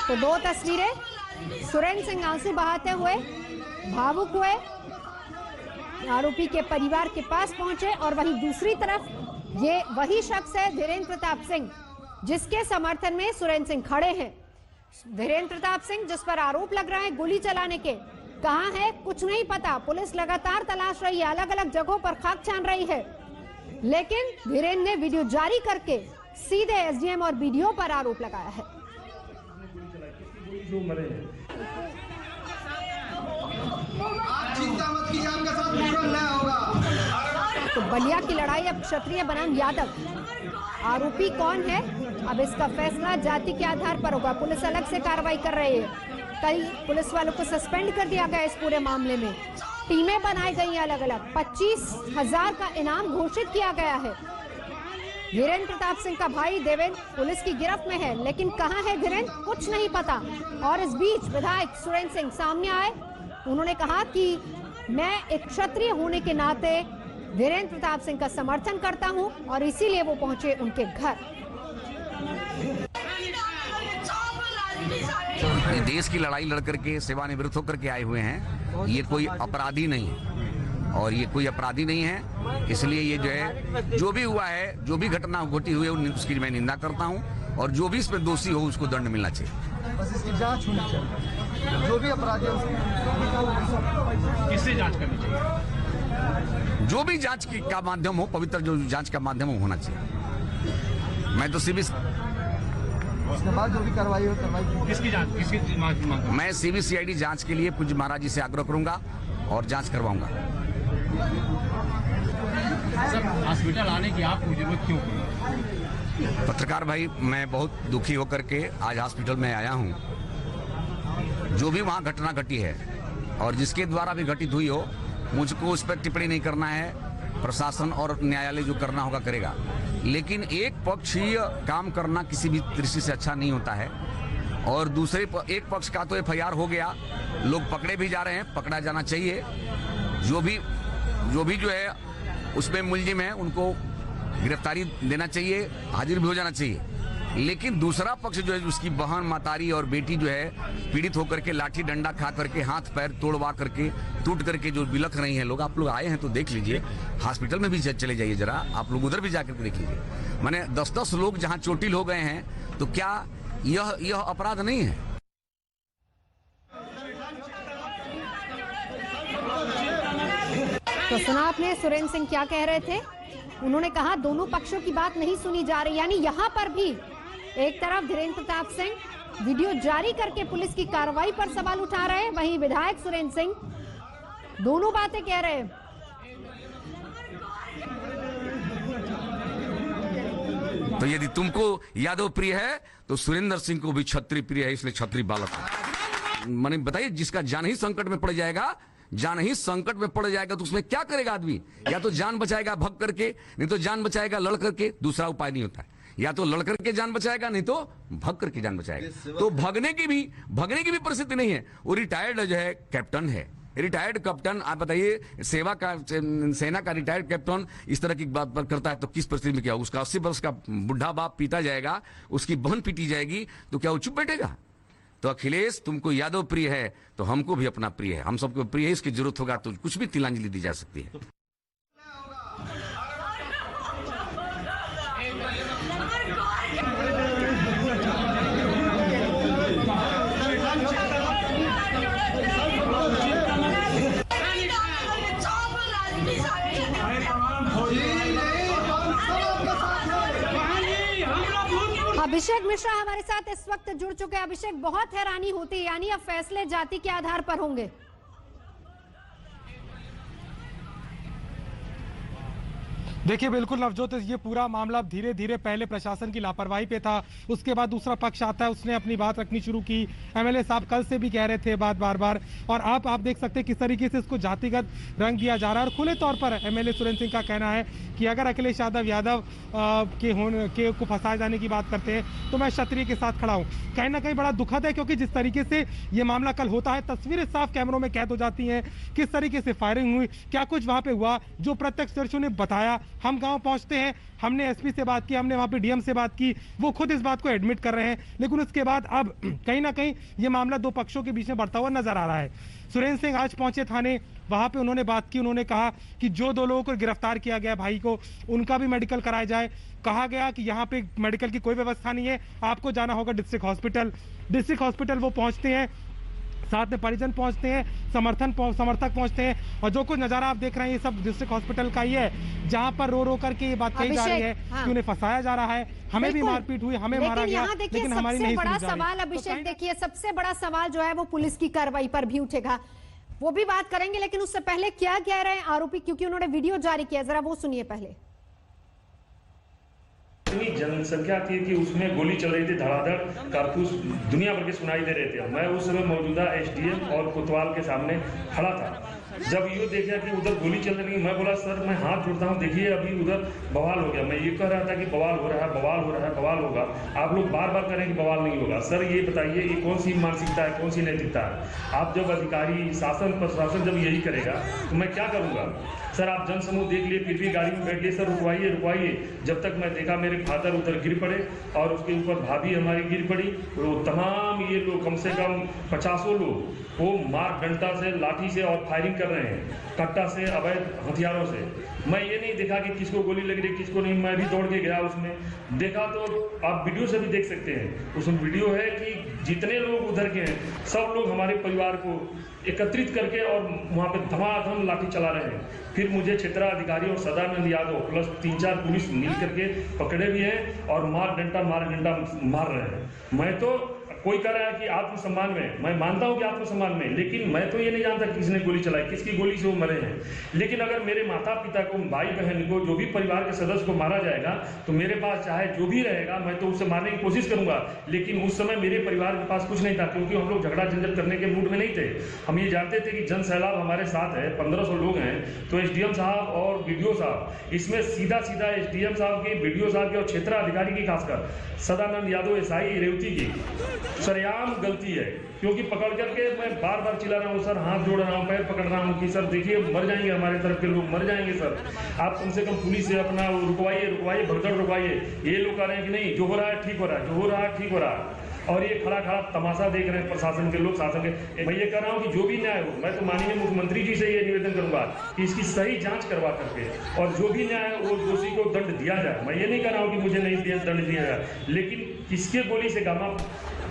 तो दो तस्वीरें, सुरेंद्र सिंह आंसू बहाते हुए भावुक हुए आरोपी के परिवार के पास पहुंचे, और वहीं दूसरी तरफ ये वही शख्स है धीरेन्द्र प्रताप सिंह जिसके समर्थन में सुरेंद्र सिंह खड़े हैं। धीरेन्द्र प्रताप सिंह जिस पर आरोप लग रहा है गोली चलाने के, कहां है कुछ नहीं पता। पुलिस लगातार तलाश रही है, अलग अलग जगहों पर खाक छान रही है, लेकिन धीरेन्द्र ने वीडियो जारी करके सीधे एसडीएम और बीडीओ पर आरोप लगाया है। चिंता मत कीजिए, आपके साथ दुश्मन नहीं होगा। तो बलिया की लड़ाई अब क्षत्रिय बनाम यादव, आरोपी कौन है अब इसका फैसला जाति के आधार पर होगा। पुलिस अलग से कार्रवाई कर रही है, कई पुलिस वालों को सस्पेंड कर दिया गया इस पूरे मामले में, टीमें बनाई गई हैं अलग अलग, 25,000 का इनाम घोषित किया गया है। धीरेन्द्र प्रताप सिंह का भाई देवेंद्र पुलिस की गिरफ्त में है, लेकिन कहां है धीरेन्द्र कुछ नहीं पता। और इस बीच विधायक सुरेंद्र सिंह सामने आए, उन्होंने कहा कि मैं एक क्षत्रिय होने के नाते धीरेन्द्र प्रताप सिंह का समर्थन करता हूं और इसीलिए वो पहुंचे उनके घर। देश की लड़ाई लड़ करके सेवानिवृत्त होकर के आए हुए हैं, ये कोई अपराधी नहीं है और ये कोई अपराधी नहीं है। इसलिए ये जो है जो भी हुआ है, जो भी घटना घटी हुई है उसकी मैं निंदा करता हूं और जो भी इस पर दोषी हो उसको दंड मिलना चाहिए। बस इसकी जांच होनी चाहिए, जो भी अपराधी है किससे जांच करनी चाहिए? जो भी जांच का माध्यम हो, पवित्र जो जांच का माध्यम हो होना चाहिए। मैं तो उसके बाद जो भी कार्रवाई हो करवाई। किसकी जांच, किसकी मांग? मैं सीबीसीआईडी जांच के लिए पूज्य महाराज जी से आग्रह करूंगा और जांच करवाऊंगा। सर, हॉस्पिटल आने की आपको जरूरत क्यों पड़ी? पत्रकार भाई, मैं बहुत दुखी होकर के आज हॉस्पिटल में आया हूं। जो भी वहां घटना घटी है और जिसके द्वारा भी घटित हुई हो, मुझको उस पर टिप्पणी नहीं करना है। प्रशासन और न्यायालय जो करना होगा करेगा, लेकिन एक पक्षीय काम करना किसी भी दृष्टि से अच्छा नहीं होता है। और दूसरे एक पक्ष का तो एफआईआर हो गया, लोग पकड़े भी जा रहे हैं, पकड़ा जाना चाहिए। जो भी जो है उसमें मुलजिम है उनको गिरफ्तारी देना चाहिए, हाजिर भी हो जाना चाहिए। लेकिन दूसरा पक्ष जो है, उसकी बहन, मातारी और बेटी जो है पीड़ित होकर के लाठी डंडा खा करके, हाथ पैर तोड़वा करके, टूट करके जो बिलख रही हैं लोग, आप लोग आए हैं तो देख लीजिए। हॉस्पिटल में भी चले जाइए जरा, आप लोग उधर भी जाकर के देख लीजिए। माने 10-10 लोग जहां चोटिल हो गए हैं, तो क्या यह अपराध नहीं है? तो सुना आपने सुरेंद्र सिंह क्या कह रहे थे। उन्होंने कहा दोनों पक्षों की बात नहीं सुनी जा रही, यानी यहां पर भी एक तरफ धीरेन्द्र प्रताप सिंह वीडियो जारी करके पुलिस की कार्रवाई पर सवाल उठा रहे हैं, वहीं विधायक सुरेंद्र सिंह दोनों बातें कह रहे हैं। तो यदि तुमको यादव प्रिय है तो सुरेंद्र सिंह को भी क्षत्रिय प्रिय है, इसलिए क्षत्रिय बालक है। माने बताइए, जिसका जान ही संकट में पड़ जाएगा, जान ही संकट में पड़ जाएगा तो उसमें क्या करेगा आदमी? या तो जान बचाएगा भग करके, नहीं तो जान बचाएगा लड़ करके। दूसरा उपाय नहीं होता है, या तो लड़ करके जान बचाएगा, नहीं तो भग करके जान बचाएगा। तो भगने की भी परिस्थिति नहीं है। वो रिटायर्ड जो है कैप्टन है, रिटायर्ड कैप्टन। आप बताइए, सेना का रिटायर्ड कैप्टन इस तरह की बात करता है तो किस परिस्थिति में क्या? उसका 80 वर्ष का बुढ़ा बाप पीटा जाएगा, उसकी बहन पीटी जाएगी, तो क्या वो चुप बैठेगा? तो अखिलेश, तुमको यादव प्रिय है तो हमको भी अपना प्रिय है, हम सबको प्रिय है। इसकी जरूरत होगा तो कुछ भी तिलांजलि दी जा सकती है। अभिषेक मिश्रा हमारे साथ इस वक्त जुड़ चुके हैं। अभिषेक, बहुत हैरानी होती है, यानी अब फैसले जाति के आधार पर होंगे। देखिए बिल्कुल नवजोत, ये पूरा मामला धीरे धीरे पहले प्रशासन की लापरवाही पे था, उसके बाद दूसरा पक्ष आता है, उसने अपनी बात रखनी शुरू की। एमएलए साहब कल से भी कह रहे थे बात बार बार, और आप देख सकते हैं किस तरीके से इसको जातिगत रंग दिया जा रहा है। और खुले तौर पर एमएलए सुरेंद्र सिंह का कहना है कि अगर अखिलेश यादव के को फंसाए जाने की बात करते हैं तो मैं क्षत्रिय के साथ खड़ा हूँ। कहीं ना कहीं बड़ा दुखद है, क्योंकि जिस तरीके से ये मामला कल होता है, तस्वीरें साफ कैमरों में कैद हो जाती हैं, किस तरीके से फायरिंग हुई, क्या कुछ वहां पे हुआ, जो प्रत्यक्षदर्शियों ने बताया हम गांव पहुंचते हैं, हमने एसपी से बात की, हमने वहां पे डीएम से बात की, वो खुद इस बात को एडमिट कर रहे हैं, लेकिन उसके बाद अब कहीं ना कहीं ये मामला दो पक्षों के बीच में बढ़ता हुआ नजर आ रहा है। सुरेंद्र सिंह आज पहुंचे थाने, वहां पे उन्होंने बात की, उन्होंने कहा कि जो 2 लोगों को गिरफ्तार किया गया भाई को, उनका भी मेडिकल कराया जाए। कहा गया कि यहाँ पे मेडिकल की कोई व्यवस्था नहीं है, आपको जाना होगा डिस्ट्रिक्ट हॉस्पिटल। डिस्ट्रिक्ट हॉस्पिटल वो पहुंचते हैं, साथ में परिजन पहुंचते हैं, समर्थक पहुंचते हैं, और जो कुछ नजारा आप देख रहे हैं ये सब डिस्ट्रिक्ट हॉस्पिटल का ही है, जहां पर रो करके ये बात कही जा रही है कि उन्हें फंसाया जा रहा है, हमें भी मारपीट हुई, हमें मारा गया, लेकिन हमारी नहीं सुनी जा रही। सवाल अभिषेक देखिए, सबसे बड़ा सवाल जो है वो पुलिस की कार्रवाई पर भी उठेगा, वो भी बात करेंगे, लेकिन उससे पहले क्या कह रहे हैं आरोपी, क्योंकि उन्होंने वीडियो जारी किया, जरा वो सुनिए पहले। इतनी जनसंख्या थी कि उसमें गोली चल रही थी, धड़ाधड़ कारतूस दुनिया भर के सुनाई दे रहे थे। मैं उस समय मौजूदा एसडीएम और कोतवाल के सामने खड़ा था। जब ये देखा कि उधर गोली चल रही है, मैं बोला सर मैं हाथ जोड़ता हूँ, देखिए अभी उधर बवाल हो गया। मैं ये कह रहा था कि बवाल हो रहा है, बवाल हो रहा है, बवाल होगा। आप लोग बार बार करें कि बवाल नहीं होगा। सर ये बताइए ये कौन सी मानसिकता है, कौन सी नैतिकता है? आप जब अधिकारी शासन प्रशासन जब यही करेगा तो मैं क्या करूँगा? सर आप जनसमूह देख लिए, फिर भी गाड़ी में बैठ गए। सर रुकवाइए रुकवाइए। जब तक मैं देखा मेरे फादर उधर गिर पड़े और उसके ऊपर भाभी हमारी गिर पड़ी, वो तमाम ये लोग कम से कम 50 लोग वो मार डंडा से, लाठी से और फायरिंग कर रहे हैं, कट्टा से, अवैध हथियारों से। मैं ये नहीं देखा कि किसको गोली लग रही किसको नहीं, मैं भी दौड़ के गया उसमें देखा। तो आप वीडियो से भी देख सकते हैं, उसमें वीडियो है कि जितने लोग उधर के हैं सब लोग हमारे परिवार को एकत्रित करके और वहाँ पे धमाधम लाठी चला रहे हैं। फिर मुझे क्षेत्रा अधिकारी और सदानंद यादव प्लस 3-4 पुलिस मिल करके पकड़े भी हैं और मार डंडा मार रहे हैं। मैं तो कोई कह रहा है कि आत्मसम्मान में, मैं मानता हूं कि आत्मसम्मान में, लेकिन मैं तो ये नहीं जानता किसने गोली चलाई, किसकी गोली से वो मरे हैं। लेकिन अगर मेरे माता पिता को, भाई बहन को, जो भी परिवार के सदस्य को मारा जाएगा तो मेरे पास चाहे जो भी रहेगा मैं तो उससे मारने की कोशिश करूंगा। लेकिन उस समय मेरे परिवार के पास कुछ नहीं था, क्योंकि हम लोग झगड़ा झंझट करने के मूड में नहीं थे। हम ये जानते थे कि जन सैलाब हमारे साथ है, 1500 लोग हैं। तो एसडीएम साहब और वीडियो साहब, इसमें सीधा एसडीएम साहब की, वीडियो साहब की और क्षेत्रा अधिकारी की, खासकर सदानंद यादव एसआई रेवती की सरेआम गलती है। क्योंकि पकड़ करके मैं बार बार चिल्ला रहा हूँ, सर हाथ जोड़ रहा हूँ, पैर पकड़ रहा हूँ कि सर देखिए मर जाएंगे, हमारे तरफ के लोग मर जाएंगे। सर आप कम से कम पुलिस से अपना रुकवाइए, भगदड़ रुकवाइए। ये लोग कह रहे हैं कि नहीं, जो हो रहा है ठीक हो रहा है, जो हो रहा है ठीक हो रहा है। और ये खड़ा तमाशा देख रहे हैं प्रशासन के लोग, शासन के। मैं ये कह रहा हूँ कि जो भी न्याय हो, मैं तो माननीय मुख्यमंत्री जी से ये निवेदन करूंगा कि इसकी सही जांच करवा करके और जो भी न्याय है वो दोषी को दंड दिया जाए। मैं ये नहीं कह रहा हूँ कि मुझे नहीं दंड दिया जाए, लेकिन किसके गोली से गामा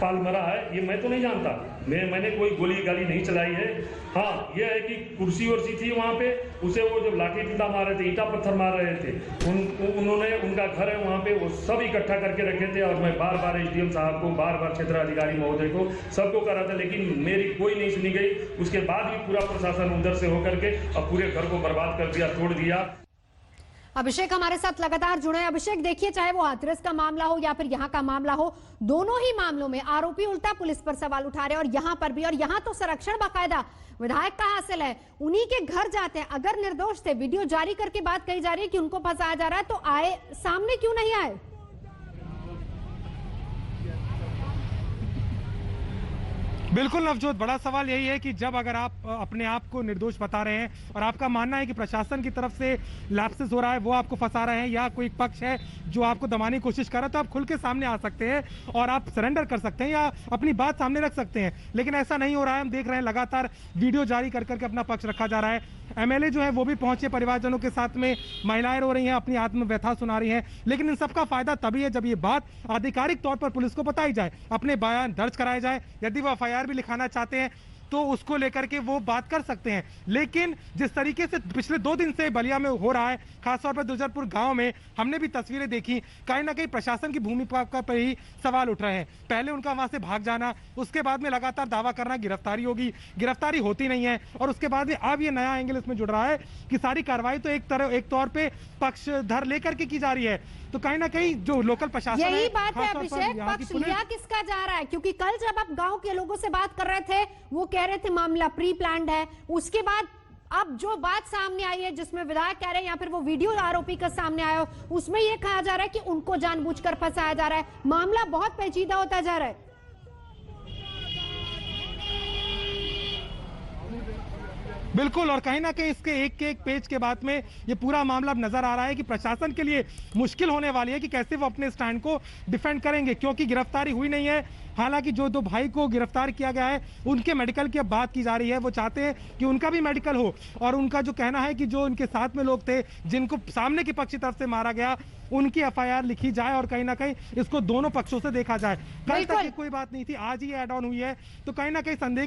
पाल मरा है ये मैं तो नहीं जानता। मैंने कोई गोली गाली नहीं चलाई है। हाँ ये है कि कुर्सी वर्सी थी वहाँ पे, उसे वो जब लाठी डंडा मार रहे थे, ईंटा पत्थर मार रहे थे, उन्होंने, उनका घर है वहाँ पे, वो सब इकट्ठा करके रखे थे। और मैं बार बार एसडीएम साहब को, बार बार क्षेत्राधिकारी महोदय को, सबको कह रहा था, लेकिन मेरी कोई नहीं सुनी गई। उसके बाद भी पूरा प्रशासन उधर से होकर के और पूरे घर को बर्बाद कर दिया, तोड़ दिया। अभिषेक हमारे साथ लगातार जुड़े हैं। अभिषेक देखिए, चाहे वो हाथरस का मामला हो या फिर यहाँ का मामला हो, दोनों ही मामलों में आरोपी उल्टा पुलिस पर सवाल उठा रहे हैं, और यहाँ पर भी। और यहाँ तो संरक्षण बाकायदा विधायक का हासिल है, उन्हीं के घर जाते हैं। अगर निर्दोष थे, वीडियो जारी करके बात कही जा रही है कि उनको फंसाया जा रहा है, तो आए सामने क्यों नहीं आए? बिल्कुल नवजोत, बड़ा सवाल यही है कि जब अगर आप अपने आप को निर्दोष बता रहे हैं और आपका मानना है कि प्रशासन की तरफ से लैप्सेस हो रहा है, वो आपको फंसा रहे हैं, या कोई पक्ष है जो आपको दबाने की कोशिश कर रहा है, तो आप खुल के सामने आ सकते हैं और आप सरेंडर कर सकते हैं या अपनी बात सामने रख सकते हैं। लेकिन ऐसा नहीं हो रहा है। हम देख रहे हैं लगातार वीडियो जारी कर करके अपना पक्ष रखा जा रहा है। एमएलए जो है वो भी पहुंचे परिवारजनों के साथ में, महिलाएं रो रही हैं, अपनी आत्मव्यथा सुना रही हैं। लेकिन इन सबका फायदा तभी है जब ये बात आधिकारिक तौर पर पुलिस को बताई जाए, अपने बयान दर्ज कराए जाए। यदि वो एफआईआर भी लिखाना चाहते हैं तो उसको लेकर के वो बात कर सकते हैं। लेकिन जिस तरीके से पिछले 2 दिन से बलिया में हो रहा है, खासतौर पर दुजरपुर गांव में हमने भी तस्वीरें देखी, कहीं ना कहीं प्रशासन की भूमिका पर ही सवाल उठ रहे हैं। पहले उनका वहां से भाग जाना, उसके बाद में लगातार दावा करना गिरफ्तारी होगी, गिरफ्तारी होती नहीं है, और उसके बाद में अब ये नया एंगल इसमें जुड़ रहा है कि सारी कार्रवाई तो एक तौर पे पक्षधर लेकर के की जा रही है। तो कहीं ना कहीं जो लोकल प्रशासन है, यही बात है अभिषेक, पक्ष लिया किसका जा रहा है? क्योंकि कल जब आप गांव के लोगों से बात कर रहे थे, वो कह रहे थे मामला प्री प्लान्ड है। उसके बाद अब जो बात सामने आई है, जिसमें विधायक कह रहे हैं या फिर वो वीडियो आरोपी का सामने आया, उसमें यह कहा जा रहा है कि उनको जानबूझकर फंसाया जा रहा है। मामला बहुत पेचीदा होता जा रहा है। बिल्कुल, और कहीं ना कहीं इसके एक एक पेज के बाद में ये पूरा मामला अब नजर आ रहा है कि प्रशासन के लिए मुश्किल होने वाली है कि कैसे वो अपने स्टैंड को डिफेंड करेंगे, क्योंकि गिरफ्तारी हुई नहीं है। हालांकि जो दो भाई को गिरफ्तार किया गया है उनके मेडिकल की अब बात की जा रही है, वो चाहते हैं कि उनका भी मेडिकल हो, और उनका जो कहना है कि जो उनके साथ में लोग थे जिनको सामने की पक्ष की तरफ से मारा गया उनकी एफआईआर लिखी जाए और कहीं ना कहीं इसको दोनों पक्षों से देखा जाए। कल तक ये कोई बात नहीं थी, आज ही ऐड ऑन हुई है, तो कहीं ना कहीं संदेह